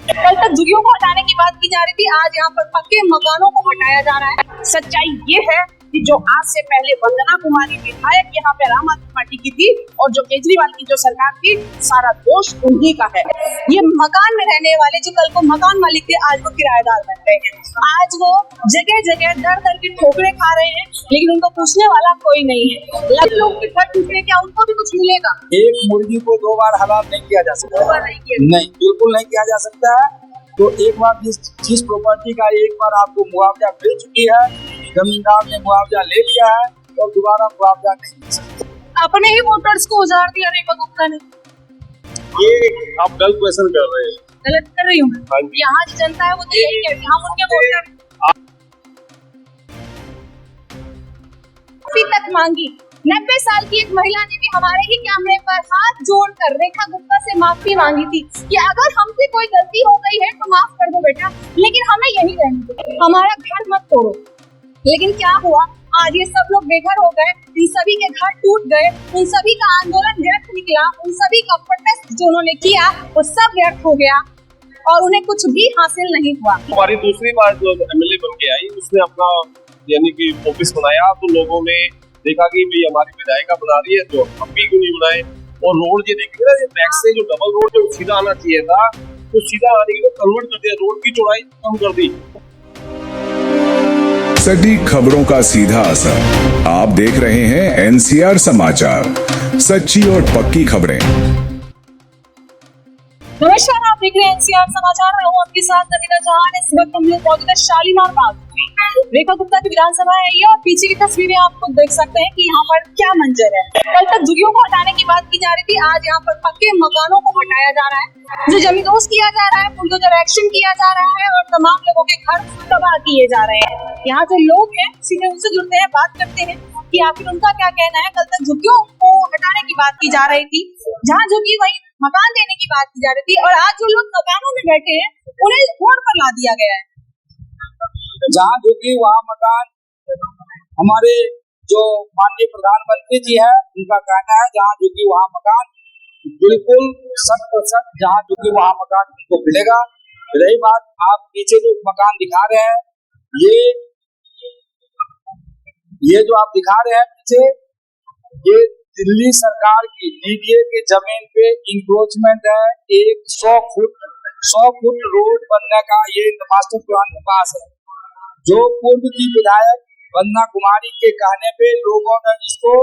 कल तक झुग्गियों को हटाने की बात की जा रही थी, आज यहाँ पर पक्के मकानों को हटाया जा रहा है। सच्चाई ये है कि जो आज से पहले वंदना कुमारी विधायक यहाँ पे आम आदमी पार्टी की थी और जो केजरीवाल की जो सरकार थी, सारा दोष उन्हीं का है। ये मकान में रहने वाले जो कल को मकान मालिक थे, आज वो किराएदार बन गए हैं। आज वो जगह जगह दर दर की ठोकरें खा रहे हैं, लेकिन उनको पूछने वाला कोई नहीं है। लोग के घर टूटे, क्या उनको भी कुछ मिलेगा? एक मुर्गी को 2 बार हलाल नहीं किया जा सकता, नहीं, बिल्कुल नहीं किया जा सकता है। तो एक बार जिस प्रॉपर्टी का एक बार आपको मुआवजा मिल चुकी है, जमींदार ने मुआवजा ले लिया है, और दोबारा मुआवजा नहीं मिल सकता। अपने ही वोटर्स को उजाड़ दिया रेखा गुप्ता ने। ये आप गलत क्वेश्चन कर रहे हैं। गलत कर रही हूँ मैं? यहाँ जो जनता है वो तो यही कहती है, हम उनके वोटर अभी तक मांगी। 90 साल की एक महिला ने भी हमारे ही कैमरे पर हाथ जोड़कर रेखा गुप्ता से माफी मांगी थी कि अगर हमसे कोई गलती हो गई है तो माफ कर दो बेटा, लेकिन हमें यही रहने दो, हमारा घर मत तोड़ो। लेकिन क्या हुआ? आज ये सब लोग बेघर हो गए, इन सभी के घर टूट गए, उन सभी का आंदोलन व्यर्थ निकला, उन सभी का प्रोटेस्ट जो उन्होंने किया वो सब व्यर्थ हो गया और उन्हें कुछ भी हासिल नहीं हुआ। हमारी दूसरी बार जो एमएलए बन के आई, उसने अपना यानी कि ऑफिस बनाया, तो लोगों ने देखा कि भाई हमारी विधायिका बना रही है, तो हम भी क्यों नहीं बनाए। और रोड ये देखेंगे ना, ये बैक से जो डबल रोड जो सीधा आना चाहिए था, तो सीधा आने के लिए कन्वर्ट कर दिया, रोड की चौड़ाई कम कर दी। सटीक खबरों का सीधा असर। आप देख रहे हैं एनसीआर समाचार, सच्ची और पक्की खबरें। नमस्कार, आप देख रहे हैं एनसीआर समाचार। मैं हूं आपके साथ नवीना जहान। इस वक्त हम लोग मौजूद है शालीमार बाग। रेखा गुप्ता की विधानसभा है ये, और पीछे की तस्वीरें आप खुद देख सकते हैं कि यहाँ पर क्या मंजर है। कल तक झुग्गियों को हटाने की बात की जा रही थी, आज यहाँ पर पक्के मकानों को हटाया जा रहा है, जो जमींदोज किया जा रहा है, बुलडोजर एक्शन किया जा रहा है और तमाम लोगों के घर तबाह किए जा रहे हैं। यहाँ जो लोग हैं सीधे उनसे जुड़ते हैं, बात करते हैं कि आखिर उनका क्या कहना है। कल तक झुग्गियों को हटाने की बात की जा रही थी, जहाँ झुग्गी वही मकान देने की बात की जा रही थी, और आज जो लोग मकानों में बैठे हैं उन्हें रोड पर ला दिया गया है। जहाँ झुग्गी वहाँ मकान। हमारे जो माननीय प्रधानमंत्री जी है, उनका कहना है जहाँ झुग्गी वहाँ मकान। बिल्कुल 100% जहाँ झुग्गी वहाँ मकान उनको मिलेगा। रही बात, आप पीछे जो मकान दिखा रहे हैं, ये जो आप दिखा रहे हैं पीछे, ये दिल्ली सरकार की डीडीए के जमीन पे इंक्रोचमेंट है। एक 100 फुट रोड बनने का ये मास्टर प्लान के पास है, जो पूर्व की विधायक वंदना कुमारी के कहने पे लोगों ने इसको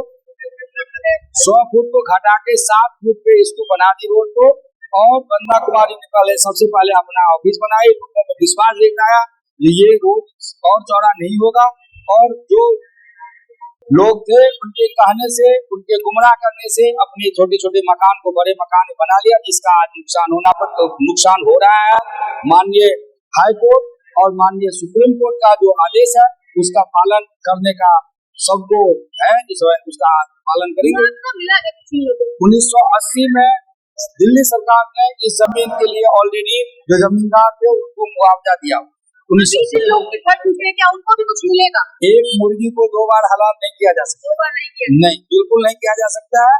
100 फुट को घटा के 7 फुट पे इसको बना दी रोड को। और वंदना कुमारी ने सबसे पहले अपना ऑफिस बनाई, लोगों में विश्वास दिखाया ये रोड और चौड़ा नहीं होगा। और जो लोग थे उनके कहने से, उनके गुमराह करने से अपने छोटे छोटे मकान को बड़े मकान में बना लिया, जिसका आज नुकसान हो रहा है। माननीय हाई कोर्ट और माननीय सुप्रीम कोर्ट का जो आदेश है उसका पालन करने का सबको है, उसका पालन करेंगे। 1980 में दिल्ली सरकार ने इस जमीन के लिए ऑलरेडी जो जमींदार थे उनको मुआवजा दिया। 1980 लोग के घर टूटे, क्या उनको भी कुछ मिलेगा? एक मुर्गी को 2 बार हलाल नहीं किया जा सकता, नहीं, बिल्कुल नहीं किया जा सकता है।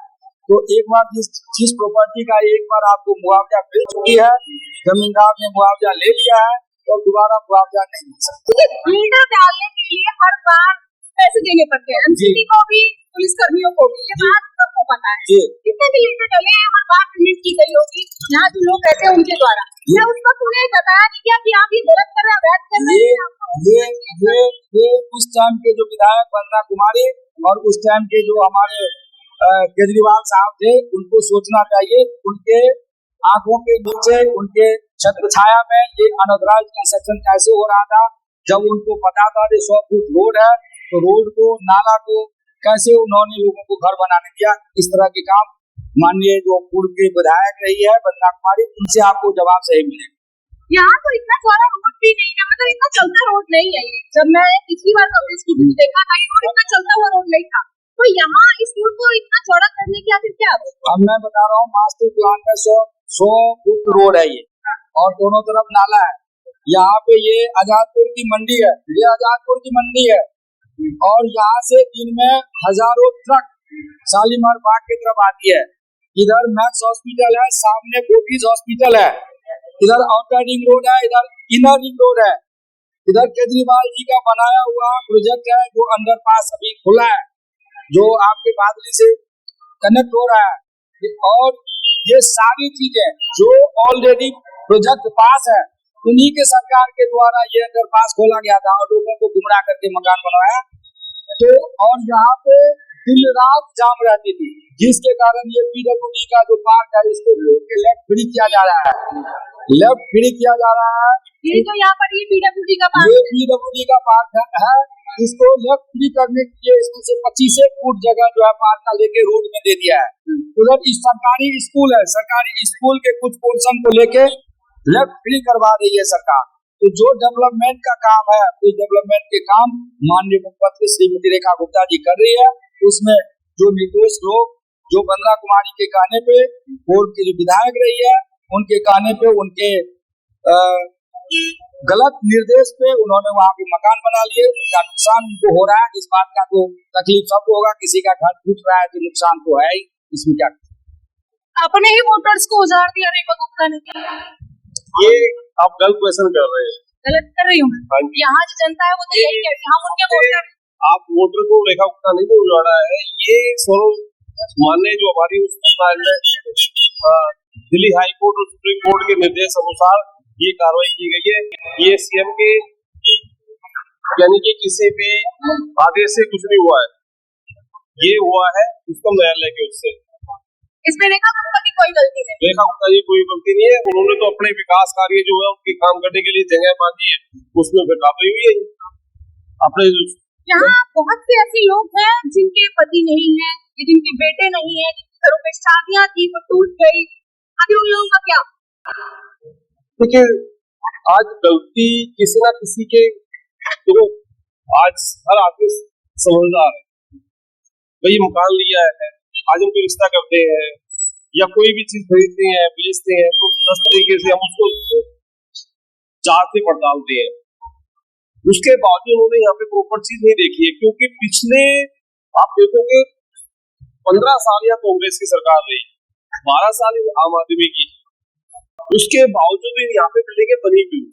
तो एक बार जिस प्रॉपर्टी का एक बार आपको मुआवजा मिल चुकी है, जमींदार ने मुआवजा ले लिया है, और दोबारा मुआवजा नहीं मिल सकता। लीडर डालने के लिए हर बार पैसे देने पड़ते हैं, एमसीडी को भी, पुलिस कर्मियों को भी, ये बात सबको पता है। कितने भी लीडर डाले हैं, हर बार पेमेंट की गई होगी यहाँ जो लोग रहते हैं उनके द्वारा। मैं उस वक्त उन्हें बताया नहीं क्या कि आप ये गलत कर रहे हैं, वैध कर रहे हैं। ये उस टाइम के जो विधायक वंदना कुमारी और उस टाइम के जो हमारे केजरीवाल साहब थे, उनको सोचना चाहिए। उनके आंखों के नीचे, उनके छत्र छाया में ये अनऑथराइज्ड कंस्ट्रक्शन कैसे हो रहा था। जब उनको पता था कि 100 फुट रोड है, तो रोड को, नाला को कैसे उन्होंने लोगों को घर बनाने दिया। इस तरह के काम माननीय जो पूर्व के विधायक रही है वंदना कुमारी, उनसे आपको जवाब सही मिलेगा। यहाँ तो इतना सारा रोड भी नहीं है, मतलब इतना चलता रोड नहीं है। जब मैं पिछली बार कवरेज की देखा था, ये रोड इतना चलता हुआ रोड नहीं था। तो यहाँ इस रोड को इतना चौड़ा करने की आखिर क्या? अब मैं बता रहा हूँ, मास्टर प्लान में 100 फुट रोड है ये, और दोनों तरफ नाला है। यहाँ पे ये आजादपुर की मंडी है, ये आजादपुर की मंडी है, और यहाँ से दिन में हजारों ट्रक शालीमार बाग की तरफ आती है। इधर मैक्स हॉस्पिटल है, सामने फोर्टिस हॉस्पिटल है, इधर आउटर रिंग रोड है, इधर इनर रिंग रोड है, इधर केजरीवाल जी का बनाया हुआ प्रोजेक्ट है जो अंडरपास अभी खुला है, जो आपके बादली से कनेक्ट हो रहा है। और ये सारी चीजें जो ऑलरेडी प्रोजेक्ट पास है, उन्हीं के सरकार के द्वारा ये अंडरपास खोला गया था और लोगों को गुमराह करके मकान बनवाया। तो और यहाँ पे दिन रात जाम रहती थी, जिसके कारण ये पीडब्ल्यूडी का जो पार्क है इसको लेफ्ट फ्री किया जा रहा है, लेफ्ट फ्री किया जा रहा है। ये जो यहाँ पर ये पीडब्ल्यूडी का ये पीडब्ल्यूडी का पार्क है, इसको लेफ्ट फ्री करने के लिए इसमें से 25 फुट जगह जो है पार्क का लेके रोड में दे दिया है। उधर सरकारी स्कूल है, सरकारी स्कूल के कुछ पोर्शन को लेके लेफ्ट फ्री करवा रही है सरकार। तो जो डेवलपमेंट का काम है, उस डेवलपमेंट के काम माननीय मुख्यमंत्री श्रीमती रेखा गुप्ता जी कर रही है। उसमें जो निर्दोष लोग जो वंदना कुमारी के कहने पे कोर्ट की जो विधायक रही है, उनके कहने पे उनके गलत निर्देश पे उन्होंने वहाँ पे मकान बना लिए, उनका नुकसान उनको हो रहा है। इस बात का तो तकलीफ सबको होगा, किसी का घर टूट रहा है तो नुकसान तो है ही, इसमें क्या। अपने ही वोटर्स को उजाड़ दिया रेखा गुप्ता ने। ये आप गलत क्वेश्चन कर रहे हैं। गलत कर रही हूँ हाँ। यहाँ जो जनता है वो तो यही कहती है, हम उनके वोटर। आप वोटर को रेखा गुप्ता नहीं उजाड़ा है, ये स्वरूप मानने जो हमारी दिल्ली हाई कोर्ट और सुप्रीम कोर्ट के निर्देश अनुसार ये कार्रवाई की गई है। ये सीएम के यानी कि किसी भी आदेश से कुछ नहीं हुआ है, ये हुआ है उच्चतम न्यायालय के उससे। इसमें रेखा गुप्ता की कोई गलती नहीं। रेखा गुप्ता जी कोई गलती नहीं है, उन्होंने तो अपने विकास कार्य जो है उनके काम करने के लिए जगह मांगी है, उसमें फिर कार्रवाई हुई है। अपने यहाँ बहुत से ऐसे लोग हैं जिनके पति नहीं है, जिनके बेटे नहीं है, जिनके घरों में शादियां थी वो टूट गई, अभी उन लोगों का क्या? देखिए आज गलती किसी ना किसी के, तो आज हर आदमी समझदार है, भाई मकान लिया है, आज हम कोई रिश्ता करते हैं या कोई भी चीज खरीदते हैं बेचते हैं तो 10 तरीके से हम उसको जांचते पड़तालते हैं। उसके बावजूद उन्होंने यहाँ पे प्रॉपर चीज नहीं देखी है, क्योंकि पिछले आप देखोगे 15 साल या कांग्रेस की सरकार रही, 12 साल आम आदमी की, उसके बावजूद भी यहाँ पे बिल्डिंगें बनी क्यों?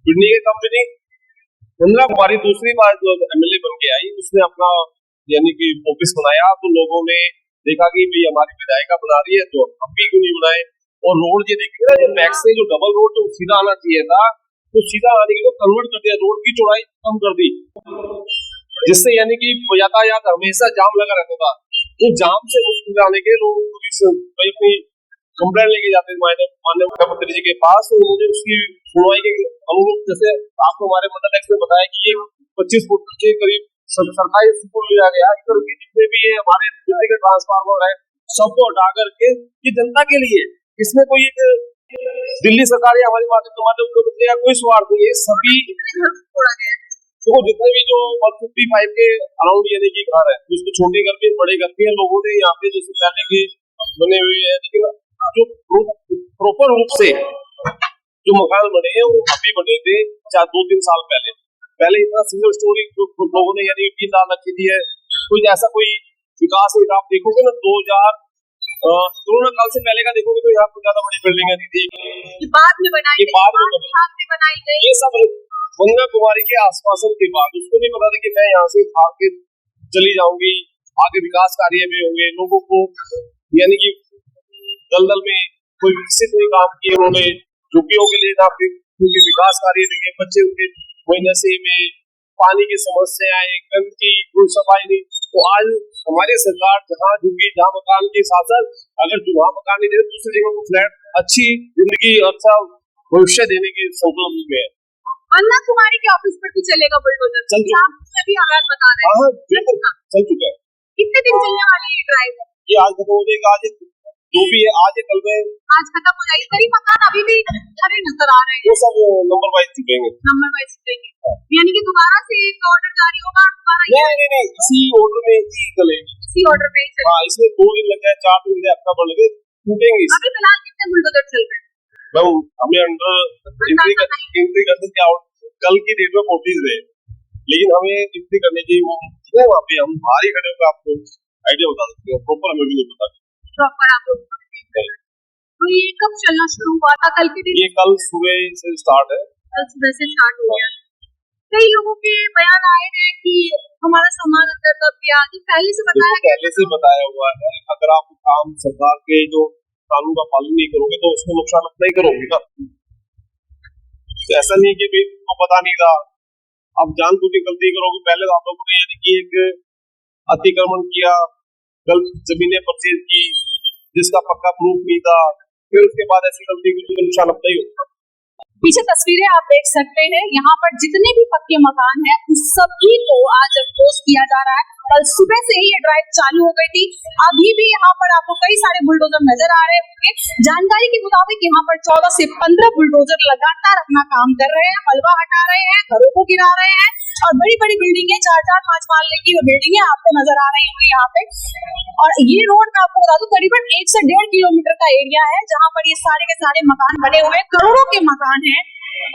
बिल्डिंगें कम बनी। वंदना कुमारी दूसरी बार जो एमएलए बन के आई, उसने अपना यानी कि ऑफिस बनाया तो लोगों ने देखा कि भाई हमारी विधायिका बना रही है तो हम भी क्यों नहीं बनाए। और रोड ये देखिए ना, ये मैक्स से जो डबल रोड जो सीधा आना चाहिए था तो सीधा आने के लिए कन्वर्ट कर दिया, रोड की चौड़ाई कम कर दी, जिससे यानी कि यातायात हमेशा जाम लगा रहता था। तो जाम से मुश्किल आने के लोग अपनी कंप्लेंट लेके जाते थे माननीय मुख्यमंत्री जी के पास, तो उन्होंने उसकी सुनवाई के अनुरूप, जैसे आपको हमारे मंडल एक्स में बताया कि ये 25 फुट के करीब सरकारी स्कूल लिया गया, जितने भी हमारे बिजली के ट्रांसफार्मर है सबको हटा करके ये जनता के लिए, इसमें कोई एक दिल्ली सरकार या हमारी मुख्यमंत्री या कोई स्वार्थ नहीं है, सभी तो जितने भी जो 155 के अराउंड यानी कि घर है, जिसको छोटे घर भी बड़े घर भी है, लोगों ने यहाँ पे जैसे पहले के बने हुए हैं, लेकिन जो प्रॉपर रूप से जो मकान बने हैं वो अभी बने थे 2-3 साल पहले इतना सिंगल स्टोरी लोगों ने यानी 3 साल रखी थी है, कोई ऐसा कोई विकास नहीं था। आप देखोगे ना 2000 कोरोना काल से पहले का देखोगे तो यहाँ पर ज्यादा बड़ी बिल्डिंग नहीं थी, बाद में बनाई गई, ये सब वंदना कुमारी के आश्वासन के बाद। उसको नहीं पता था कि मैं यहाँ से भाग के चली जाऊंगी, आगे विकास कार्य भी होंगे, लोगों को यानी कि दलदल में कोई विकसित नहीं काम किए उन्होंने, झुग्गियों के लिए ना क्योंकि विकास कार्य नहीं है, बच्चे उनके वही नशे में, पानी की समस्याएं, गंदगी, कोई सफाई नहीं। तो आज हमारी सरकार जहाँ झुग्गी जहाँ मकान के साथ साथ अगर जहाँ मकान नहीं दे दूसरी जगह को फ्लैट, अच्छी जिंदगी, अच्छा भविष्य देने के संकल्प में है। वंदना कुमारी के ऑफिस पर भी चलेगा बुलडोजर, सभी आवाज बता रहे हैं, चल चुका है। कितने दिन चलने वाली ये ड्राइव है? ये आज खत्म हो जाएगा, आज जो भी है आज कल में आज खत्म हो जाएगी। कई मकान अभी भी अभी नजर आ रहे हैं, वो सब नंबर वाइज चुकेंगे, नंबर वाइज चुकेंगे, यानी कि दोबारा से एक ऑर्डर जारी होगा। नहीं इसी ऑर्डर में ही चलेगी, इसी ऑर्डर पे ही चलेगी। हाँ, इसमें 2 दिन लग जाए, 4 दिन लगे, हफ्ता भर लगे, टूटेंगे। अभी फिलहाल कितने बुलडोजर चल रहे हैं? हमें अंडर एंट्री करने के कल की डेट में 40 रहे, लेकिन हमें एंट्री करने की वो वहाँ पे हम बाहर ही खड़े होकर आपको आइडिया बता सकते हैं, प्रॉपर हमें भी नहीं पता। प्रॉपर आप तो ये कब चलना शुरू हुआ था? कल के दिन? ये कल सुबह से स्टार्ट है। कल सुबह से स्टार्ट हो गया। कई लोगों के बयान आए हैं कि हमारा सामान अंदर दब गया, कि पहले से बताया गया। पहले से बताया हुआ है, अगर आप काम सरकार के जो कानून का पालन नहीं करोगे तो उसको नुकसान अपना ही करोगे ना। तो ऐसा नहीं है कि भाई को पता नहीं था, आप जानबूझ के गलती करोगे। पहले तो आप लोगों ने यानी कि एक अतिक्रमण किया, गलत जमीनें परचेज की जिसका पक्का प्रूफ नहीं था, फिर उसके बाद ऐसी गलती की तो नुकसान अपना ही होगा। पीछे तस्वीरें आप देख सकते हैं, यहाँ पर जितने भी पक्के मकान हैं उन सभी को आज एक्सपोज किया जा रहा है। कल सुबह से ही ये ड्राइव चालू हो गई थी। अभी भी यहाँ पर आपको कई सारे बुलडोजर नजर आ रहे होंगे। जानकारी के मुताबिक यहाँ पर 14 से 15 बुलडोजर लगातार अपना काम कर रहे हैं, मलबा हटा रहे हैं, घरों को गिरा रहे हैं और बड़ी बड़ी बिल्डिंगें 4-4, 5 माले की बिल्डिंगें आपको नजर आ रही होंगी यहाँ पे। और ये रोड मैं आपको बता दूं करीबन 1 से 1.5 किलोमीटर का एरिया है जहाँ पर ये सारे के सारे मकान बने हुए हैं, करोड़ों के मकान हैं।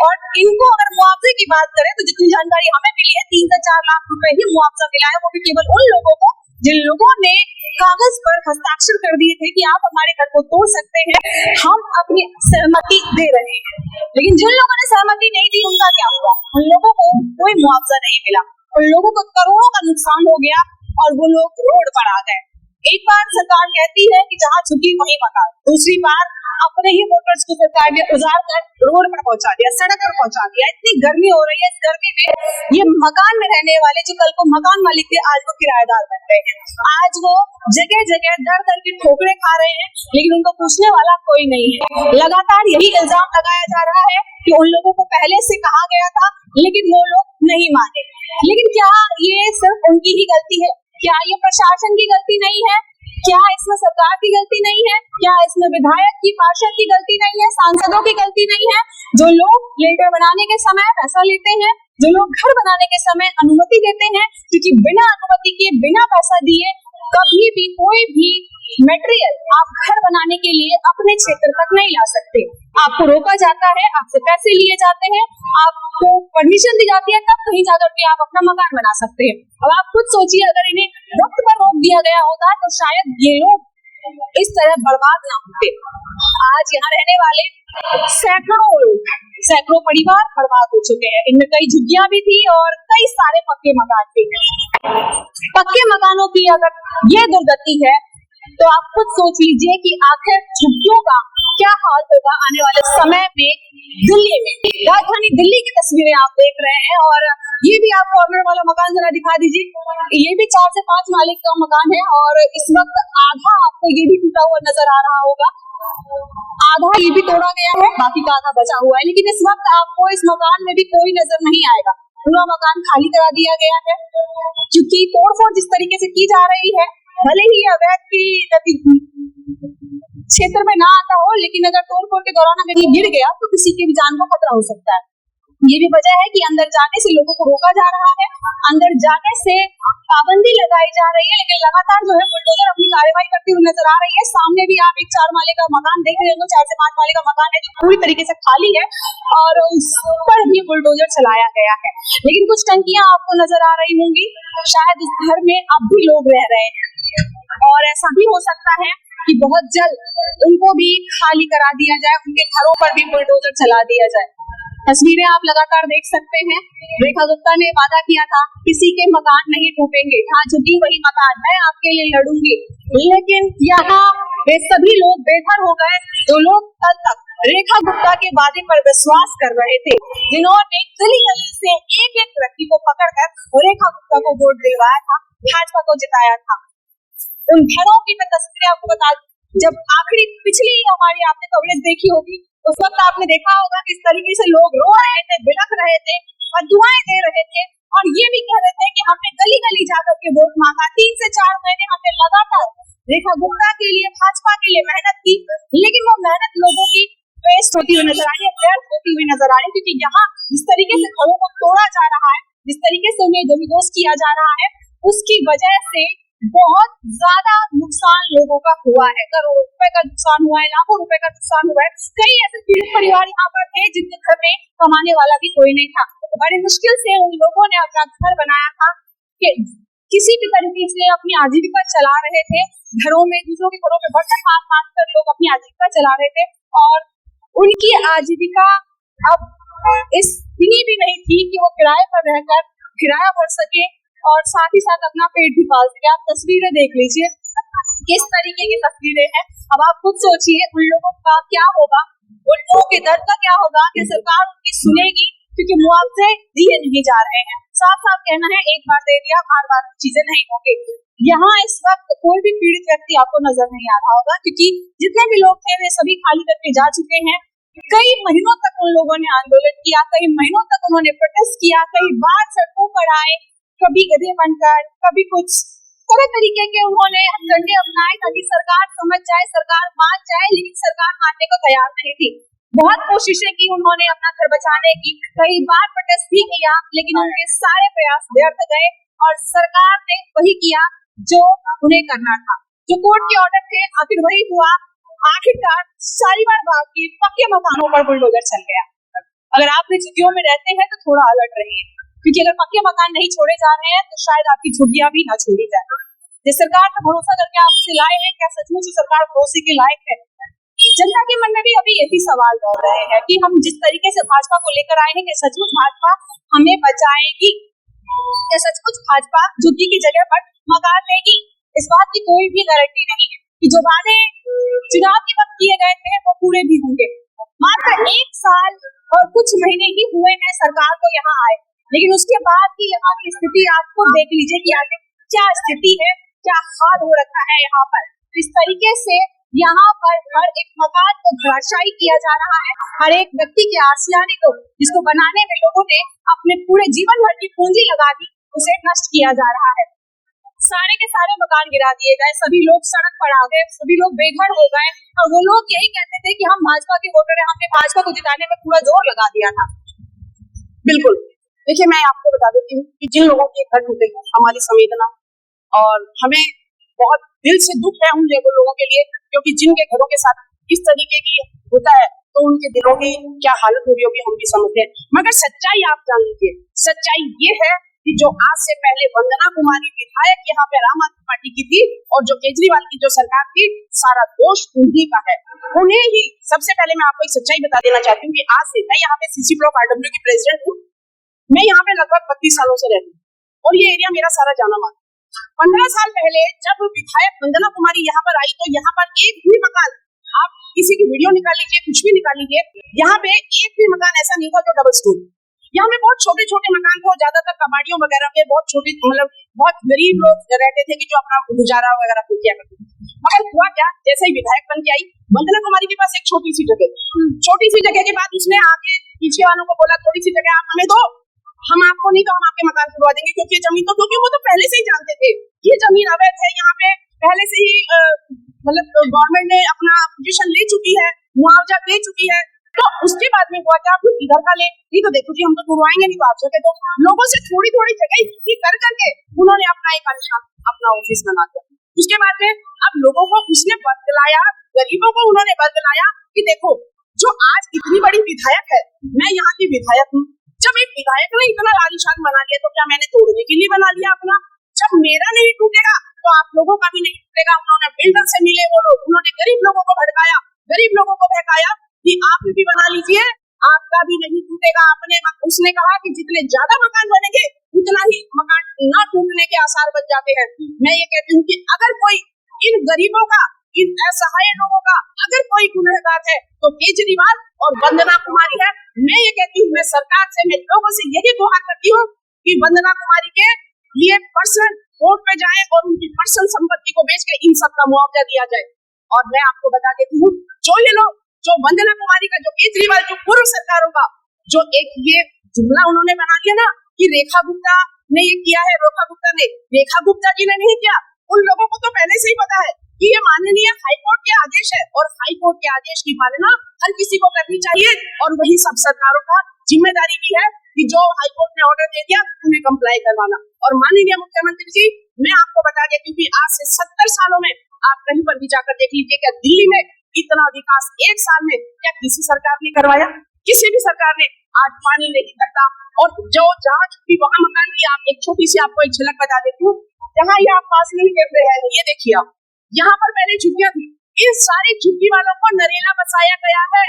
और इनको अगर मुआवजे की बात करें तो जितनी जानकारी हमें मिली है 3 से 4 लाख रुपए ही मुआवजा मिला है, वो भी केवल उन लोगों को जिन लोगों ने कागज पर हस्ताक्षर कर दिए थे कि आप हमारे घर को तोड़ सकते हैं, हम अपनी सहमति दे रहे हैं। लेकिन जिन लोगों ने सहमति नहीं दी उनका क्या हुआ? उन लोगों को कोई मुआवजा नहीं मिला, उन लोगों को करोड़ों का नुकसान हो गया और वो लोग रोड पर आ गए। एक बार सरकार कहती है कि जहाँ झुकी वहीं मकान, दूसरी बार अपने ही वोटर्स को सरकार ने उजाड़ कर रोड पर पहुंचा दिया, सड़क पर पहुंचा दिया। इतनी गर्मी हो रही है, इस गर्मी में ये मकान में रहने वाले जो कल को मकान मालिक थे आज वो किराएदार बन गए हैं। आज वो जगह जगह दर दर की ठोकरें खा रहे हैं, लेकिन उनको पूछने वाला कोई नहीं है। लगातार यही इल्जाम लगाया जा रहा है कि उन लोगों को पहले से कहा गया था लेकिन वो लोग नहीं माने। लेकिन क्या ये सिर्फ उनकी ही गलती है? क्या ये प्रशासन की गलती नहीं है? क्या इसमें सरकार की गलती नहीं है? क्या इसमें विधायक की, पार्षद की गलती नहीं है, सांसदों की गलती नहीं है? जो लोग लेटर बनाने के समय पैसा लेते हैं, जो लोग घर बनाने के समय अनुमति देते हैं, क्योंकि बिना अनुमति के, बिना पैसा दिए कभी भी कोई भी मटेरियल आप घर बनाने के लिए अपने क्षेत्र तक नहीं ला सकते। आपको रोका जाता है, आपसे पैसे लिए जाते हैं, आपको परमिशन दी जाती है, तब कहीं जाकर के आप अपना मकान बना सकते हैं। अब आप खुद सोचिए, अगर इन्हें वक्त पर रोक दिया गया होता तो शायद ये लोग इस तरह बर्बाद ना होते। आज यहाँ रहने वाले सैकड़ों परिवार बर्बाद हो चुके हैं। इनमें कई झुग्गियां भी थी और कई सारे पक्के मकान थे। पक्के मकानों की अगर ये दुर्गति है तो आप खुद सोच लीजिए कि आखिर झुग्गियों का क्या हाल होगा आने वाले समय में। दिल्ली में, राजधानी दिल्ली की तस्वीरें आप देख रहे हैं और ये भी आप कॉर्नर वाला मकान जरा दिखा दीजिए। ये भी 4 से 5 माले का मकान है और इस वक्त आधा आपको ये भी टूटा हुआ नजर आ रहा होगा, आधा ये भी तोड़ा गया है, बाकी का आधा बचा हुआ है। लेकिन इस वक्त आपको इस मकान में भी कोई नजर नहीं आएगा, पूरा मकान खाली करा दिया गया है। क्योंकि तोड़फोड़ जिस तरीके से की जा रही है, भले ही अवैध की क्षेत्र में ना आता हो, लेकिन अगर तोड़फोड़ के दौरान अगर ये गिर गया तो किसी की भी जान को खतरा हो सकता है। ये भी वजह है कि अंदर जाने से लोगों को रोका जा रहा है, अंदर जाने से पाबंदी लगाई जा रही है, लेकिन लगातार जो है बुलडोजर अपनी कार्रवाई करती हुई नजर आ रही है। सामने भी आप एक 4 माले का मकान देख रहे हो, 4 से 5 माले का मकान है जो पूरी तरीके से खाली है और उस पर भी बुलडोजर चलाया गया है। लेकिन कुछ टंकियां आपको नजर आ रही होंगी, शायद इस घर में अब भी लोग रह रहे हैं और ऐसा भी हो सकता है कि बहुत जल्द उनको भी खाली करा दिया जाए, उनके घरों पर भी बुलडोजर चला दिया जाए। तस्वीरें आप लगातार देख सकते हैं। रेखा गुप्ता ने वादा किया था किसी के मकान नहीं टूटेंगे, हाँ झुकी वही मकान, मैं आपके लिए लड़ूंगी। लेकिन यहाँ वे सभी लोग बेघर हो गए जो लोग कल तक रेखा गुप्ता के वादे पर विश्वास कर रहे थे, जिन्होंने गली गली से एक एक व्यक्ति को पकड़कर रेखा गुप्ता को वोट दिलवाया था, भाजपा को जिताया था। उन घरों की मैं तस्वीरें आपको बता दूं, जब आखिरी पिछली हमारी आपने कवरेज देखी होगी उस वक्त आपने देखा होगा किस तरीके से लोग रो रहे थे, बिलख रहे थे और दुआएं दे रहे थे और ये भी कह रहे थे कि हमने गली गली जाकर के वोट मांगा। 3 से 4 महीने हमने लगातार रेखा गुप्ता के लिए, भाजपा के लिए मेहनत की, लेकिन वो मेहनत लोगों की वेस्ट होती हुई नजर आ रही है, व्यर्थ होती हुई नजर आ रही है। क्योंकि यहाँ जिस तरीके से घरों को तोड़ा जा रहा है, जिस तरीके से उन्हें गमीदोज किया जा रहा है, उसकी वजह से बहुत ज्यादा नुकसान लोगों का हुआ है। करोड़ों रुपए का नुकसान हुआ है, लाखों रुपए का नुकसान हुआ है। कई ऐसे पीड़ित परिवार यहाँ पर थे जिनके घर में कमाने वाला भी कोई नहीं था। बड़ी मुश्किल से उन लोगों ने अपना घर बनाया था कि किसी भी तरीके से अपनी आजीविका चला रहे थे। घरों में, दूसरों के घरों में बर्तन मार कर लोग अपनी आजीविका चला रहे थे और उनकी आजीविका अब इतनी भी नहीं थी कि वो किराए पर रहकर किराया भर सके और साथ ही साथ अपना पेट भी पाल सके। आप तस्वीरें देख लीजिए किस तरीके की तस्वीरें हैं। अब आप खुद सोचिए उन लोगों का क्या होगा, उन लोगों के दर्द का क्या होगा कि सरकार उनकी सुनेगी, क्योंकि मुआवजे दिए नहीं जा रहे हैं। साफ साफ कहना है एक बार दे दिया, बार बार चीजें नहीं होंगी। यहाँ इस वक्त कोई भी पीड़ित व्यक्ति आपको नजर नहीं आ रहा होगा, क्योंकि जितने भी लोग थे वे सभी खाली करके जा चुके हैं। कई महीनों तक उन लोगों ने आंदोलन किया, कई महीनों तक उन्होंने प्रोटेस्ट किया, कई बार सड़कों पर आए, कभी गधे बनकर, कभी कुछ तरह तरीके के उन्होंने हथकंडे अपनाए ताकि सरकार समझ जाए, सरकार मान जाए, लेकिन सरकार मानने को तैयार नहीं थी। बहुत कोशिशें की उन्होंने अपना घर बचाने की, कई बार प्रोटेस्ट भी किया, लेकिन उनके सारे प्रयास व्यर्थ गए और सरकार ने वही किया जो उन्हें करना था। जो कोर्ट के ऑर्डर थे आखिर वही हुआ। आखिरकार शालीमार बाग के पक्के मकानों पर बुलडोजर चल गया। अगर आप झुग्गियों में रहते हैं तो थोड़ा अलर्ट रहिए, क्योंकि अगर पक्के मकान नहीं छोड़े जा रहे हैं तो शायद आपकी झुग्गियां भी ना छोड़ी जाए। जिस सरकार पर भरोसा करके आपसे लाए हैं, क्या सचमुच सरकार भरोसे के लायक है? जनता के मन में भी अभी यही सवाल दौड़ रहे हैं कि हम जिस तरीके से भाजपा को लेकर आए हैं, क्या सचमुच भाजपा हमें बचाएगी? क्या सचमुच भाजपा झुग्गी की जगह पर मकान देगी? इस बात की कोई भी गारंटी नहीं है कि जो वादे चुनाव के वक्त किए गए थे वो पूरे भी होंगे। मात्र 1 साल और कुछ महीने ही हुए हैं सरकार को यहाँ आए, लेकिन उसके बाद की यहाँ की स्थिति आपको देख लीजिए कि आगे क्या स्थिति है, क्या हाल हो रखा है यहाँ पर। इस तरीके से यहाँ पर हर एक मकान को धराशायी किया जा रहा है, हर एक व्यक्ति के आशियाने को, जिसको बनाने में लोगों ने अपने पूरे जीवन भर की पूंजी लगा दी, उसे नष्ट किया जा रहा है। सारे के सारे मकान गिरा दिए गए, सभी लोग सड़क पर आ गए, सभी लोग बेघर हो गए और वो लोग यही कहते थे कि हम भाजपा के वोटर हैं, हमने भाजपा को जिताने में पूरा जोर लगा दिया था। बिल्कुल, देखिए मैं आपको बता देती हूँ कि जिन लोगों के घर टूटे हैं, हमारी संवेदना और हमें बहुत दिल से दुख है उन लोगों के लिए, क्योंकि जिनके घरों के साथ इस तरीके की होता है तो उनके दिलों की क्या हालत हो रही होगी हम भी समझते हैं। मगर सच्चाई आप जान लीजिए, सच्चाई ये है कि जो आज से पहले वंदना कुमारी विधायक यहाँ पे आम आदमी पार्टी की थी और जो केजरीवाल की जो सरकार थी, सारा दोष उन्हीं का है, उन्हें ही। सबसे पहले मैं आपको एक सच्चाई बता देना चाहती हूँ कि आज से मैं यहाँ पे सीसी ब्लॉक RW की प्रेसिडेंट हूँ। मैं यहाँ पे लगभग 32 सालों से रहती हूँ और ये एरिया मेरा सारा जाना माना। 15 साल पहले जब विधायक वंदना कुमारी यहाँ पर आई तो यहाँ पर एक भी मकान, आप किसी की वीडियो निकाल लीजिए, कुछ भी निकाल लीजिए, यहाँ पे एक भी मकान ऐसा नहीं था जो डबल स्टोरी। यहाँ पे बहुत छोटे छोटे मकान थे, ज्यादातर कबाड़ियों वगैरह में बहुत छोटे, मतलब बहुत गरीब लोग रहते थे कि जो अपना गुजारा वगैरह किया करते थे। मगर हुआ क्या, जैसे ही विधायक बन के आई वंदना कुमारी के पास एक छोटी सी जगह के बाद उसने आगे पीछे वालों को बोला थोड़ी सी जगह आप हमें दो, हम आपको नहीं तो हम आपके मकान खुलवा देंगे, क्योंकि ये जमीन तो, क्योंकि वो तो पहले से ही जानते थे ये जमीन अवैध है, यहाँ पे पहले से ही मतलब गवर्नमेंट ने अपना पोजीशन ले चुकी है, मुआवजा दे चुकी है। तो उसके बाद में हुआ क्या, आप इधर का ले, नहीं तो देखो जी हम तो खुलवाएंगे नहीं तो आप जगह, तो लोगों से थोड़ी थोड़ी जगह इकट्ठी कर करके उन्होंने अपना एक आलिशान अपना ऑफिस बना दिया। उसके बाद में अब लोगों को उसने बदलाया, गरीबों को उन्होंने बदलाया कि देखो जो आज इतनी बड़ी विधायक है, मैं यहाँ की विधायक हूँ, जब एक विधायक ने इतना आलिशान बना लिया तो क्या मैंने तोड़ने के लिए बना लिया अपना? जब मेरा नहीं टूटेगा तो आप लोगों का भी नहीं टूटेगा। उन्होंने बिल्डर से मिले वो लोग, उन्होंने गरीब लोगों को भड़काया, गरीब लोगों को बहकाया कि आप भी बना लीजिए, आपका भी नहीं टूटेगा। उसने कहा कि जितने ज्यादा मकान बनेंगे उतना ही मकान न टूटने के आसार बन जाते हैं। मैं ये कहती हूँ कि अगर कोई इन गरीबों का, इन असहाय लोगों का अगर कोई गुनहगार है तो केजरीवाल और वंदना कुमारी है। मैं ये कहती हूँ, मैं सरकार से, मैं लोगों से यही गुहार करती हूँ कि वंदना कुमारी के लिए पर्सनल कोर्ट पे जाए और उनकी पर्सनल संपत्ति को बेच के इन सब का मुआवजा दिया जाए। और मैं आपको बता देती हूँ, जो ये लोग, जो वंदना कुमारी का, जो केजरीवाल, जो पूर्व सरकारों का जो एक ये जुमला उन्होंने बना दिया ना कि रेखा गुप्ता ने ये किया है, रेखा गुप्ता जी ने नहीं किया। उन लोगों को तो पहले से ही पता है कि ये माननीय हाईकोर्ट के आदेश है और हाईकोर्ट के आदेश की पालना हर किसी को करनी चाहिए। और वही सब सरकारों का जिम्मेदारी भी है कि जो हाईकोर्ट ने ऑर्डर दे दिया उन्हें कंप्लाई करवाना। और माननीय मुख्यमंत्री जी, मैं आपको बता देती हूँ कि आज से 70 सालों में आप कहीं पर भी जाकर देख लीजिए, क्या दिल्ली में इतना विकास 1 साल में क्या किसी सरकार ने करवाया? किसी भी सरकार ने आज पानी नहीं करता। और जो जहाँ छुट्टी वहां मकान की, आप एक छोटी सी आपको एक झलक बता देती हूँ, जहाँ ये आप पास नहीं देख रहे हैं, ये देखिए आप, यहाँ पर पहले झुग्गियां थी, इन सारी झुग्गी वालों को नरेला बसाया गया है।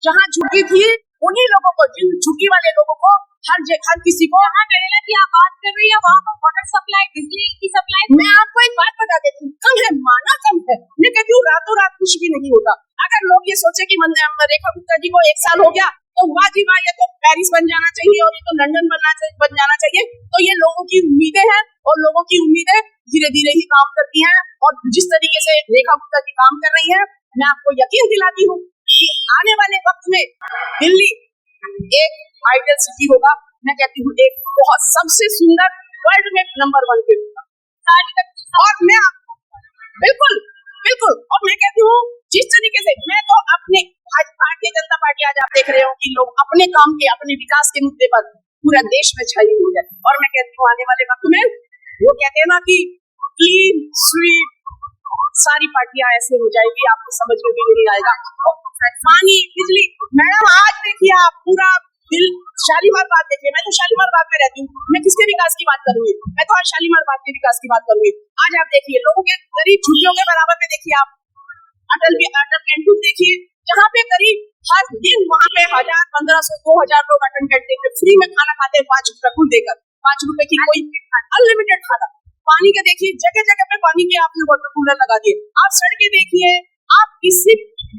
जहाँ झुग्गी थी उन्हीं लोगों को, जिन झुग्गी वाले लोगों को, हर किसी को, जहाँ नरेला की आप बात कर रही है वहाँ पर वाटर सप्लाई, बिजली की सप्लाई। मैं आपको एक बात बता देती हूँ, कम है, माना कम है। मैं कहती हूँ रातों रात कुछ भी नहीं होता। अगर लोग ये सोचे कि रेखा गुप्ता जी को 1 साल हो गया तो वाह जी वाह, ये तो पेरिस बन जाना चाहिए और ये तो लंदन बन जाना चाहिए, तो ये लोगों की उम्मीदें हैं और लोगों की उम्मीदें धीरे धीरे ही काम करती हैं। और जिस तरीके से रेखा गुप्ता जी काम कर रही है, मैं आपको यकीन दिलाती हूँ कि आने वाले वक्त में दिल्ली एक आइडियल सिटी होगा। मैं कहती हूँ एक बहुत सबसे सुंदर, वर्ल्ड में नंबर 1 पे होगा। और मैं बिल्कुल बिल्कुल, और मैं कहती हूँ जिस तरीके से, मैं तो अपने भारतीय जनता पार्टी, आज आप देख रहे हो कि लोग अपने काम के, अपने विकास के मुद्दे पर पूरा देश में छाई हुई है। और मैं कहती हूँ आने वाले वक्त में, वो कहते हैं ना कि क्लीन स्वीप, सारी पार्टियां ऐसे हो जाएगी, आपको समझ में भी नहीं आएगा। पानी, बिजली, मैडम आज देखिए आप पूरा दिल, शालीमार बाग देखिए, मैं तो शालीमार बाग में रहती हूँ, मैं किसके विकास की बात करूंगी, मैं तो आज शालीमार बाग के विकास की बात करूंगी। आज आप देखिए लोगों के गरीब झुग्गियों के बराबर में देखिए आप अटल कैंटीन देखिए, जहाँ पे करीब हर दिन वहाँ पे 1000, 1500, 2000 लोग अटल कैंटीन में फ्री में खाना खाते हैं, 5 रुपए कुल देकर, 5 रुपए की कोई अनलिमिटेड खाना। पानी के देखिए, जगह जगह पे पानी के आपने वाटर कूलर लगा दिए। आप सड़कें देखिए, आप किसी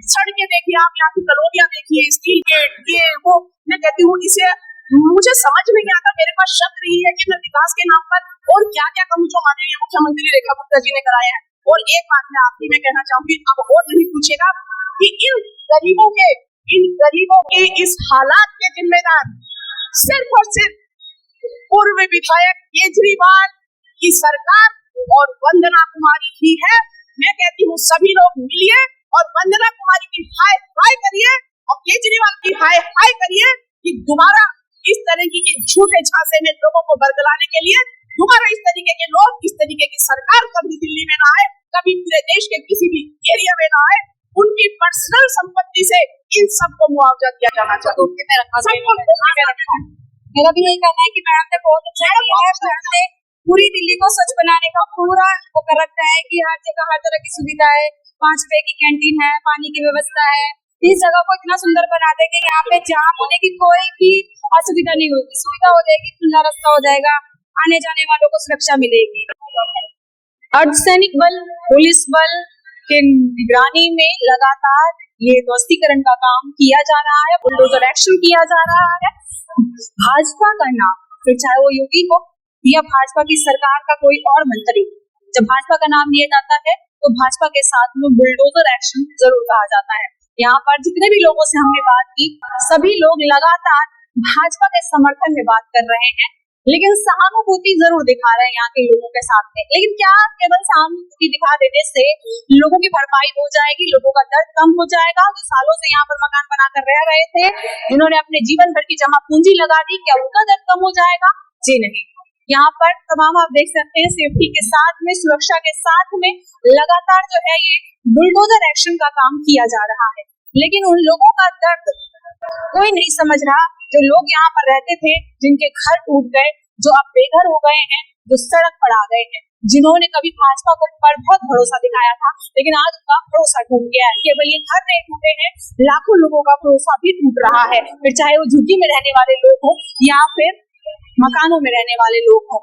सड़कें देखिए, आप यहाँ की कलोनियां देखिए, स्टील गेट, ये वो, मैं कहती हूँ इसे मुझे समझ नहीं आता, मेरे पास शब्द नहीं है कि मैं विकास के नाम पर और क्या क्या कहूँ जो माननीय मुख्यमंत्री रेखा गुप्ता जी ने कराया है। और एक बात मैं आखिरी में कहना चाहूंगी, अब और नहीं पूछेगा कि इन गरीबों के इस हालात के जिम्मेदार सिर्फ और सिर्फ पूर्व विधायक केजरीवाल की सरकार और वंदना कुमारी ही है। मैं कहती हूँ सभी लोग मिलिए और वंदना कुमारी की हाय हाय करिए और केजरीवाल की हाय हाय करिए कि दोबारा इस तरीके के झूठे झांसे में लोगों को बरगलाने के लिए दोबारा इस तरीके के लोग, इस तरीके की सरकार कभी दिल्ली में ना आए, कभी पूरे देश के किसी भी एरिया में ना आए। उनकी पर्सनल संपत्ति से इन सबको मुआवजा दिया जाना चाहिए। मेरा भी यही कहना है कि मैडम ने बहुत अच्छा किया है, मैडम ने पूरी दिल्ली को स्वच्छ बनाने का पूरा वो कर रखा है कि हर जगह हर तरह की सुविधा है, 5 रुपए की कैंटीन है, पानी की व्यवस्था है। इस जगह को इतना सुंदर बना देंगे कि यहाँ पे जाम होने की कोई भी असुविधा नहीं होगी, सुविधा हो जाएगी, खुला रास्ता हो जाएगा, आने जाने वालों को सुरक्षा मिलेगी। अर्धसैनिक बल, पुलिस बल के निगरानी में लगातार ये ध्वस्तीकरण का काम किया जा रहा है, बुलडोजर एक्शन किया जा रहा है। भाजपा का नाम, फिर चाहे वो योगी हो या भाजपा की सरकार का कोई और मंत्री, जब भाजपा का नाम लिया जाता है तो भाजपा के साथ में बुलडोजर एक्शन जरूर कहा जाता है। यहाँ पर जितने भी लोगों से हमने बात की, सभी लोग लगातार भाजपा के समर्थन में बात कर रहे हैं, लेकिन सहानुभूति जरूर दिखा रहे हैं यहाँ के लोगों के साथ में। लेकिन क्या केवल सहानुभूति दिखा देने से लोगों की भरपाई हो जाएगी, लोगों का दर्द कम हो जाएगा? जो सालों से यहाँ पर मकान बनाकर रह रहे थे, जिन्होंने अपने जीवन भर की जमा पूंजी लगा दी, क्या उनका दर्द कम हो जाएगा? जी नहीं। यहाँ पर तमाम आप देख सकते हैं सेफ्टी के साथ में, सुरक्षा के साथ में लगातार जो है ये बुलडोजर एक्शन का काम किया जा रहा है। लेकिन उन लोगों का दर्द कोई नहीं समझ रहा, जो लोग यहाँ पर रहते थे, जिनके घर टूट गए, जो अब बेघर हो गए हैं, जो सड़क पर आ गए हैं, जिन्होंने कभी भाजपा को पर बहुत भरोसा दिखाया था, लेकिन आज उनका भरोसा टूट गया है। केवल ये घर नहीं टूटे हैं, लाखों लोगों का भरोसा भी टूट रहा है, फिर चाहे वो झुग्गी में रहने वाले लोग हो या फिर मकानों में रहने वाले लोग हों।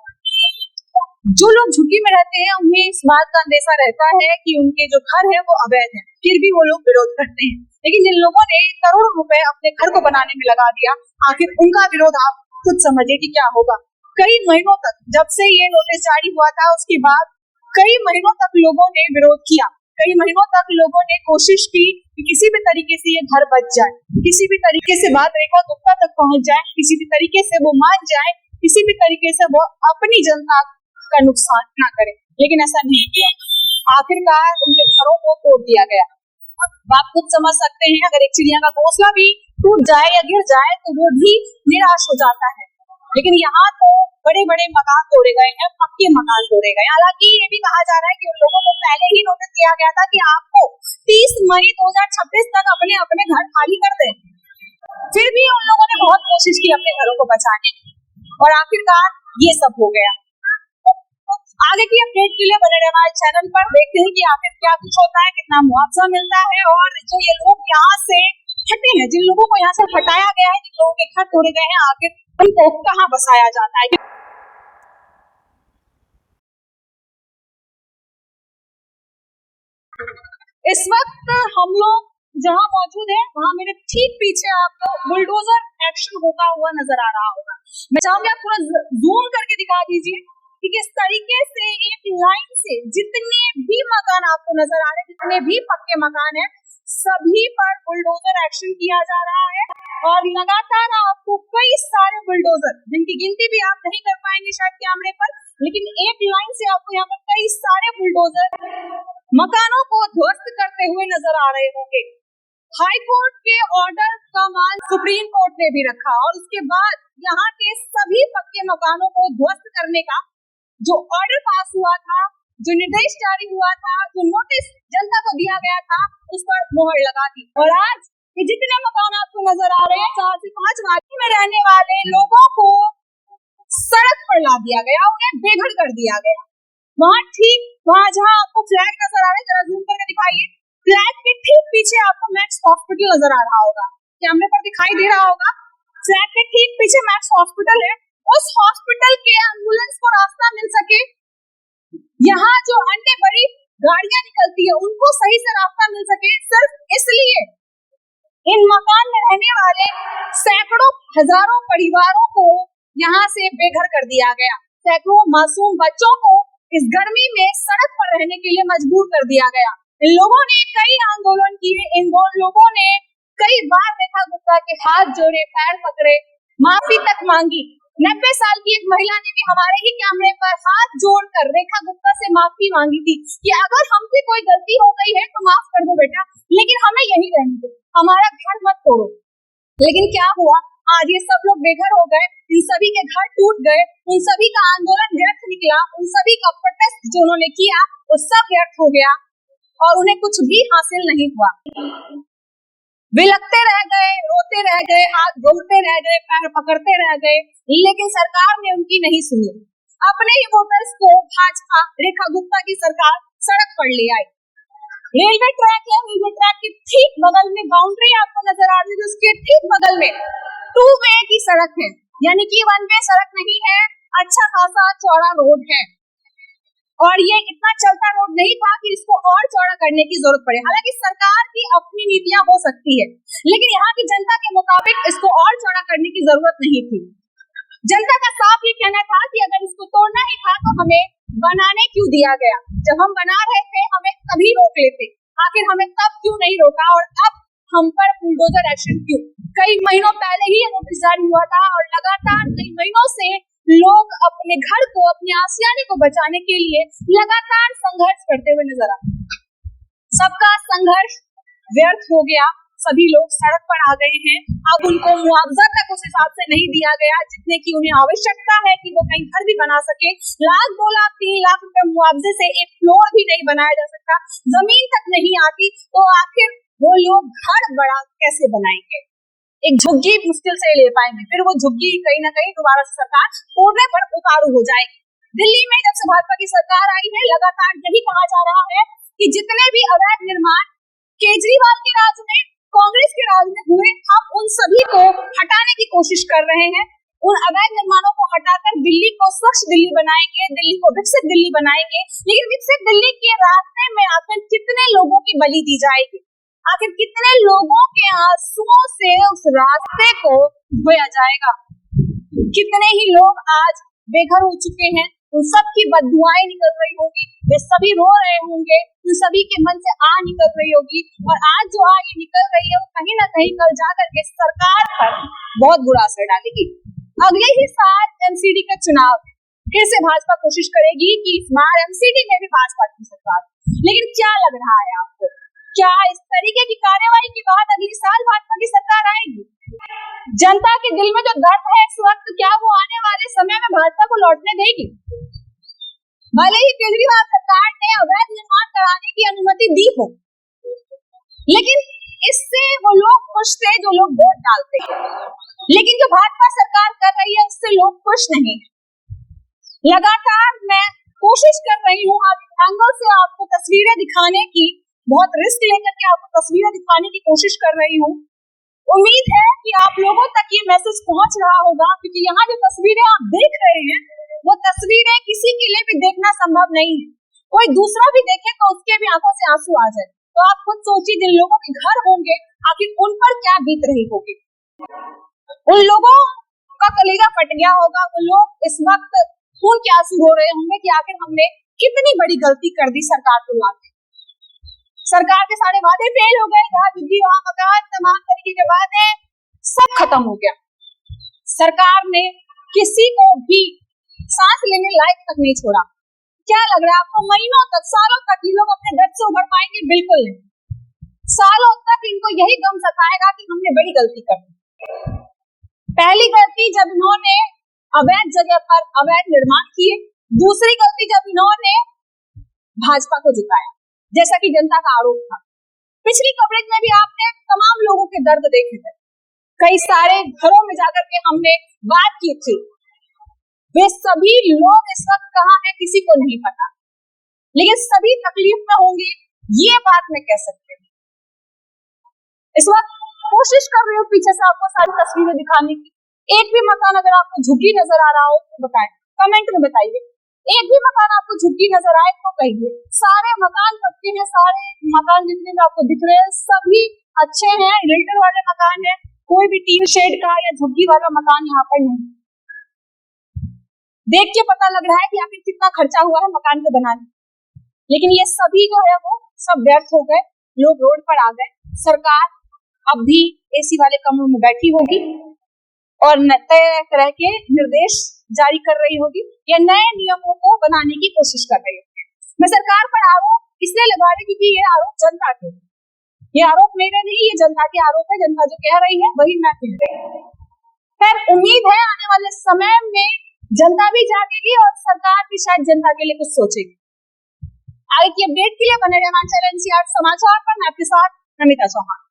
जो लोग झुग्गी में रहते हैं उन्हें इस बात का अंदेशा रहता है कि उनके जो घर है वो अवैध है, फिर भी वो लोग विरोध करते हैं। लेकिन जिन लोगों ने करोड़ों रुपए अपने घर को बनाने में लगा दिया, आखिर उनका विरोध आप खुद समझिए कि क्या होगा। कई महीनों तक, जब से ये नोटिस जारी हुआ था उसके बाद कई महीनों तक लोगों ने विरोध किया, कई महीनों तक लोगों ने कोशिश की कि किसी भी तरीके से ये घर बच जाए, किसी भी तरीके से बात रेखा गुप्ता तक पहुंच जाए, किसी भी तरीके से वो मान जाए, किसी भी तरीके से वो अपनी जनता का नुकसान ना करे। लेकिन ऐसा नहीं किया, आखिरकार उनके घरों को तोड़ दिया गया। आप खुद समझ सकते हैं, अगर एक चिड़िया का घोंसला भी टूट जाए या गिर जाए तो वो भी निराश हो जाता है। लेकिन यहाँ तो बड़े बड़े मकान तोड़े गए हैं, पक्के मकान तोड़े गए। हालांकि ये भी कहा जा रहा है कि उन लोगों को पहले ही नोटिस दिया गया था कि आपको 30 मई 2026 तक अपने अपने घर खाली कर दें। फिर भी उन लोगों ने बहुत कोशिश की अपने घरों को बचाने की, और आखिरकार ये सब हो गया। आगे की अपडेट के लिए बने रहे हमारे चैनल पर। देखते हैं कि आखिर क्या कुछ होता है, कितना मुआवजा मिलता है और जो ये लोग यहाँ से हटे हैं, जिन लोगों को यहाँ से हटाया गया है, जिन लोगों के घर तोड़े गए हैं, आखिर उनको कहाँ बसाया जाता है। इस वक्त हम लोग जहाँ मौजूद है वहाँ मेरे ठीक पीछे आपको बुलडोजर एक्शन होता हुआ नजर आ रहा होगा। मैं चाहूंगी आप थोड़ा जूम करके दिखा दीजिए कि किस तरीके से एक लाइन से जितने भी मकान आपको नजर आ रहे हैं, जितने भी पक्के मकान हैं, सभी पर बुलडोजर एक्शन किया जा रहा है। और लगातार आपको कई सारे बुलडोजर, जिनकी गिनती भी आप नहीं कर पाएंगे शायद कैमरे पर, लेकिन एक लाइन से आपको यहाँ पर कई सारे बुलडोजर मकानों को ध्वस्त करते हुए नजर आ रहे होंगे। हाई कोर्ट के ऑर्डर का मान सुप्रीम कोर्ट ने भी रखा और उसके बाद यहाँ के सभी पक्के मकानों को ध्वस्त करने का जो ऑर्डर पास हुआ था, जो निर्देश जारी हुआ था, जो नोटिस जनता को दिया गया था, उस पर मोहर लगा दी। और आज ये जितने मकान आपको नजर आ रहे हैं, 4 से 5 वार्ड में रहने वाले लोगों को सड़क पर ला दिया गया, उन्हें बेघर कर दिया गया। वहाँ जहाँ आपको फ्लैग नजर आ रहा है, जरा जूम करके दिखाइए, फ्लैग के ठीक पीछे आपको मैक्स हॉस्पिटल नजर आ रहा होगा, कैमरे पर दिखाई दे रहा होगा। फ्लैग के ठीक पीछे मैक्स हॉस्पिटल है। उस हॉस्पिटल के एम्बुलेंस को रास्ता मिल सके, यहाँ जो अन्य बड़ी गाड़ियां निकलती है उनको सही से रास्ता मिल सके, सिर्फ इसलिए इन मकान में रहने वाले सैकड़ों हजारों परिवारों को यहाँ से बेघर कर दिया गया। सैकड़ों मासूम बच्चों को इस गर्मी में सड़क पर रहने के लिए मजबूर कर दिया गया। इन लोगों ने कई आंदोलन किए, इन लोगों ने कई बार रेखा गुप्ता के हाथ जोड़े, पैर पकड़े, माफी तक मांगी। 90 साल की एक महिला ने भी हमारे ही कैमरे पर हाथ जोड़कर रेखा गुप्ता से माफी मांगी थी कि अगर हमसे कोई गलती हो गई है तो माफ कर दो बेटा, लेकिन हमें यही रहने दो, हमारा घर मत तोड़ो। लेकिन क्या हुआ, आज ये सब लोग बेघर हो गए, इन सभी के घर टूट गए, उन सभी का आंदोलन व्यर्थ निकला, उन सभी का प्रोटेस्ट जो उन्होंने किया वो सब व्यर्थ हो गया और उन्हें कुछ भी हासिल नहीं हुआ। बिलखते रह गए, रोते रह गए, हाथ जोड़ते रह गए, पैर पकड़ते रह गए, लेकिन सरकार ने उनकी नहीं सुनी। अपने ही वोटर्स को भाजपा रेखा गुप्ता की सरकार सड़क पर ले आई। रेलवे ट्रैक है, रेलवे ट्रैक के ठीक बगल में बाउंड्री आपको नजर आ रही है, उसके ठीक बगल में 2 वे की सड़क है, यानी कि 1 वे सड़क नहीं है, अच्छा खासा चौड़ा रोड है। और ये इतना चलता रोड नहीं था कि इसको और चौड़ा करने की जरूरत पड़े। हालांकि सरकार की अपनी नीतियां हो सकती है, लेकिन यहाँ की जनता के मुताबिक इसको और चौड़ा करने की जरूरत नहीं थी। जनता का साफ ये कहना था कि अगर इसको तोड़ना ही था तो हमें बनाने क्यों दिया गया? जब हम बना रहे थे हमें तभी रोक लेते, आखिर हमें तब क्यों नहीं रोका और अब हम पर बुलडोजर एक्शन क्यों? कई महीनों पहले ही ये नोटिस जारी हुआ था और लगातार कई महीनों से लोग अपने घर को, अपने आशियाने को बचाने के लिए लगातार संघर्ष करते हुए नजर आ रहे। सबका संघर्ष व्यर्थ हो गया, सभी लोग सड़क पर आ गए हैं। अब उनको मुआवजा तक उस हिसाब से नहीं दिया गया जितने की उन्हें आवश्यकता है कि वो कहीं घर भी बना सके। 1 लाख, 2 लाख, 3 लाख रुपए मुआवजे से एक फ्लोर भी नहीं बनाया जा सकता, जमीन तक नहीं आती, तो आखिर वो लोग घर बड़ा कैसे बनाएंगे? एक झुग्गी मुश्किल से ले पाएंगे, फिर वो झुग्गी कहीं ना कहीं दोबारा से सरकार तोड़ने पर उतारू हो जाएगी। दिल्ली में जब से भाजपा की सरकार आई है, लगातार यही कहा जा रहा है कि जितने भी अवैध निर्माण केजरीवाल के राज में, कांग्रेस के राज में हुए, हम उन सभी को हटाने की कोशिश कर रहे हैं। उन अवैध निर्माणों को हटाकर दिल्ली को स्वच्छ दिल्ली बनाएंगे, दिल्ली को विकसित दिल्ली बनाएंगे। लेकिन विकसित दिल्ली के रास्ते में आखिर कितने लोगों की बलि दी जाएगी? आखिर कितने लोगों के आंसुओं से उस रास्ते को धोया जाएगा? कितने ही लोग आज बेघर हो चुके हैं, उन सब की बददुआएं निकल रही होंगी, वे सभी रो रहे होंगे, उन सभी के मन से आह निकल रही होगी और आज जो आह ये निकल रही है वो कहीं ना कहीं कल जाकर के सरकार पर बहुत बुरा असर डालेगी। अगले ही साल एमसीडी का चुनाव, फिर से भाजपा कोशिश करेगी कि इस बार एमसीडी में भी भाजपा की सरकार। लेकिन क्या लग रहा है आपको, क्या इस तरीके की कार्यवाही के बाद अगले साल भाजपा की सरकार आएगी? जनता के दिल में जो दर्द है इस वक्त, क्या वो आने वाले समय में भाजपा को लौटने देगी? भले ही केजरीवाल सरकार ने अवैध निर्माण कराने की अनुमति दी हो, लेकिन इससे वो लोग खुश थे जो लोग वोट डालते हैं, लेकिन जो भाजपा सरकार कर रही है उससे लोग खुश नहीं है। लगातार मैं कोशिश कर रही हूँ आज एंगल से आपको तस्वीरें दिखाने की, बहुत रिस्क लेकर के आपको तस्वीरें दिखाने की कोशिश कर रही हूँ। उम्मीद है कि आप लोगों तक ये मैसेज पहुंच रहा होगा, क्योंकि यहाँ जो तस्वीरें आप देख रहे हैं वो तस्वीरें किसी के लिए भी देखना संभव नहीं है। कोई दूसरा भी देखे तो उसके भी आंखों से आंसू आ जाए। तो आप खुद सोचिए, जिन लोगों के घर होंगे आखिर उन पर क्या बीत रही होगी। उन लोगों का कलेजा फट गया होगा, वो लोग इस वक्त खून के आंसू रो रहे होंगे कि आखिर हमने कितनी बड़ी गलती कर दी सरकार को लाके। सरकार के सारे वादे फेल हो गए, जहाँ बिजली वहाँ मकान तमाम तरीके के वादे सब खत्म हो गया। सरकार ने किसी को भी सांस लेने लायक तक नहीं छोड़ा। क्या लग रहा है आपको महीनों तक, सालों तक ये लोग अपने दर्द से उभर पाएंगे? बिल्कुल नहीं। सालों तक इनको यही गम सताएगा कि हमने बड़ी गलती कर दी। पहली गलती जब इन्होंने अवैध जगह पर अवैध निर्माण किए, दूसरी गलती जब इन्होंने भाजपा को जिताया, जैसा कि जनता का आरोप था। पिछली कवरेज में भी आपने तमाम लोगों के दर्द देखे थे, कई सारे घरों में जाकर के हमने बात की थी। वे सभी लोग इस वक्त कहाँ हैं किसी को नहीं पता, लेकिन सभी तकलीफ में होंगे, ये बात मैं कह सकती हूँ। इस वक्त कोशिश कर रही हूँ पीछे से आपको सारी तस्वीरें दिखाने की। एक भी मकान अगर आपको झुग्गी नजर आ रहा हो तो बताएं, कमेंट में बताइए। एक भी मकान आपको झुग्गी नजर आए तो कहिए। सारे मकान कच्चे हैं, सारे मकान जितने भी आपको दिख रहे हैं सभी अच्छे हैं, रेंटर वाले मकान है, कोई भी टीन शेड का या झुग्गी वाला मकान यहाँ पर नहीं। देख के पता लग रहा है कि आखिर कितना खर्चा हुआ है मकान को बनाने, लेकिन ये सभी जो है वो सब व्यर्थ हो गए। लोग रोड पर आ गए। सरकार अब भी एसी वाले कमरों में बैठी होगी और तय तरह के निर्देश जारी कर रही होगी या नए नियमों को बनाने की कोशिश कर रही होगी। मैं सरकार पर आरोप इसलिए लगा रही क्योंकि ये आरोप जनता के, ये आरोप मेरे नहीं, ये जनता के आरोप है। जनता जो कह रही है वही मैं कह रही हूँ। खैर उम्मीद है आने वाले समय में जनता भी जागेगी और सरकार भी शायद जनता के लिए कुछ सोचेगी। आगे की अपडेट के लिए बने रहना चैनल एनसीआर समाचार पर। मैं आपके साथ नमिता चौहान।